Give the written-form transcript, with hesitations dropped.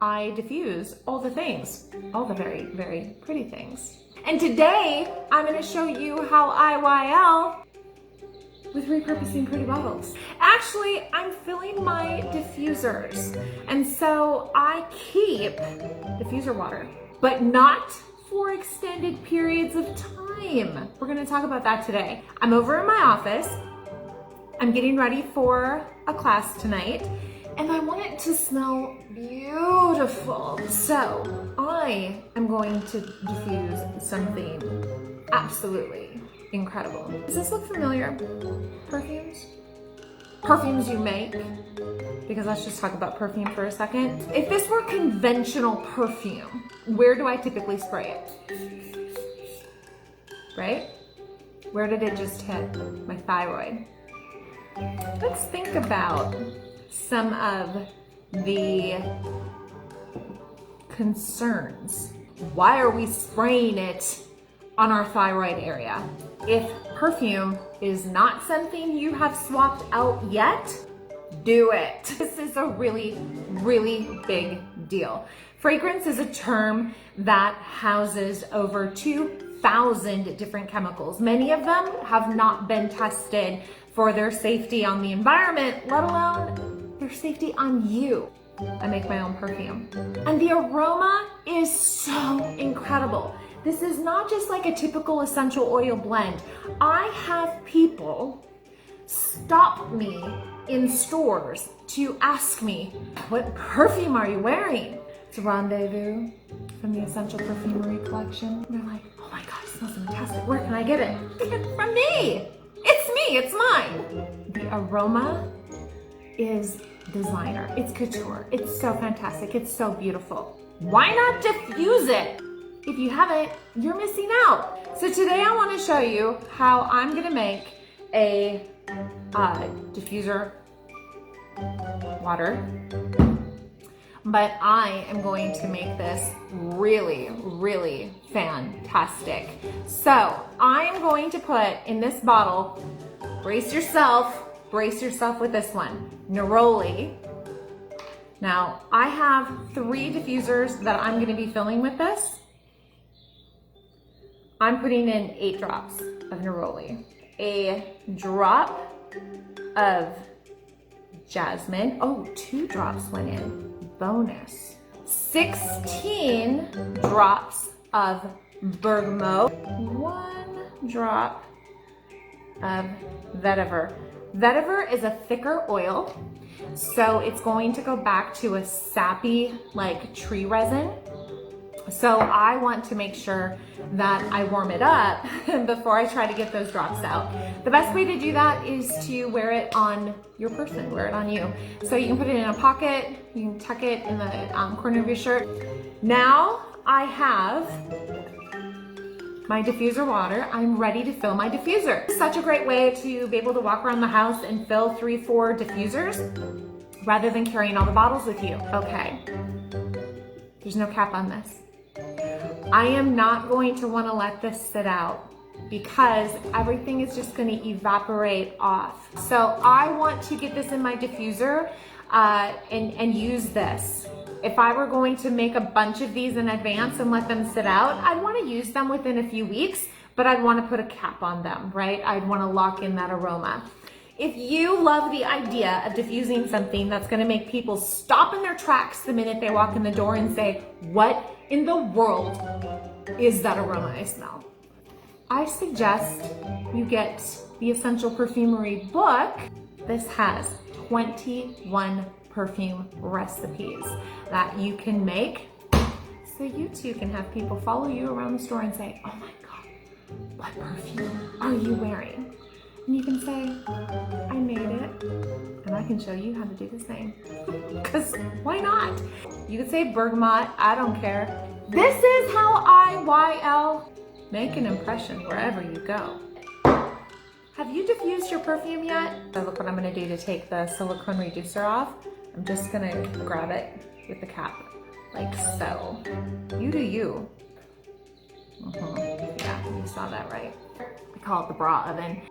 I diffuse all the things, all the very, very pretty things. And today, I'm gonna show you how IYL with repurposing pretty bottles. Actually, I'm filling my diffusers. And so I keep diffuser water, but not for extended periods of time. We're gonna talk about that today. I'm over in my office. I'm getting ready for a class tonight, and I want it to smell beautiful. So I am going to diffuse something absolutely incredible. Does this look familiar? Perfumes? Perfumes you make? Because let's just talk about perfume for a second. If this were conventional perfume, where do I typically spray it? Right? Where did it just hit? My thyroid. Let's think about some of the concerns. Why are we spraying it on our thyroid area? If perfume is not something you have swapped out yet, do it. This is a really, really big deal. Fragrance is a term that houses over 2,000 different chemicals. Many of them have not been tested for their safety on the environment, let alone their safety on you. I make my own perfume. And the aroma is so incredible. This is not just like a typical essential oil blend. I have people stop me in stores to ask me, what perfume are you wearing? It's Rendezvous from the Essential Perfumery collection. They're like, oh my God, it smells fantastic. Where can I get it? Get it from me. It's me, it's mine. The aroma is designer, it's couture, it's so fantastic, it's so beautiful. Why not diffuse it? If you haven't, you're missing out. So today I want to show you how I'm gonna make a diffuser water, but I am going to make this really, really fantastic. So I'm going to put in this bottle, brace yourself with this one, Neroli. Now I have 3 diffusers that I'm gonna be filling with this. I'm putting in 8 drops of Neroli, a drop of jasmine. Oh, 2 drops went in, bonus. 16 drops of bergamot, 1 drop of vetiver. Vetiver is a thicker oil, so it's going to go back to a sappy, like tree resin. So I want to make sure that I warm it up before I try to get those drops out. The best way to do that is to wear it on your person, wear it on you. So you can put it in a pocket, you can tuck it in the corner of your shirt. Now I have my diffuser water. I'm ready to fill my diffuser. It's such a great way to be able to walk around the house and fill 3-4 diffusers rather than carrying all the bottles with you. Okay, there's no cap on this. I am not going to want to let this sit out because everything is just going to evaporate off. So I want to get this in my diffuser and use this. If I were going to make a bunch of these in advance and let them sit out, I'd want to use them within a few weeks, but I'd want to put a cap on them, right? I'd want to lock in that aroma. If you love the idea of diffusing something that's going to make people stop in their tracks the minute they walk in the door and say, what in the world is that aroma I smell? I suggest you get the Essential Perfumery book. This has 21 perfume recipes that you can make, so you too can have people follow you around the store and say, oh my God, what perfume are you wearing? And you can say, I made it, and I can show you how to do the same. Because why not? You could say bergamot, I don't care. This is how IYL make an impression wherever you go. Have you diffused your perfume yet? So look what I'm gonna do to take the silicone reducer off. I'm just gonna grab it with the cap, like so. You do you. Yeah, you saw that right. We call it the bra oven.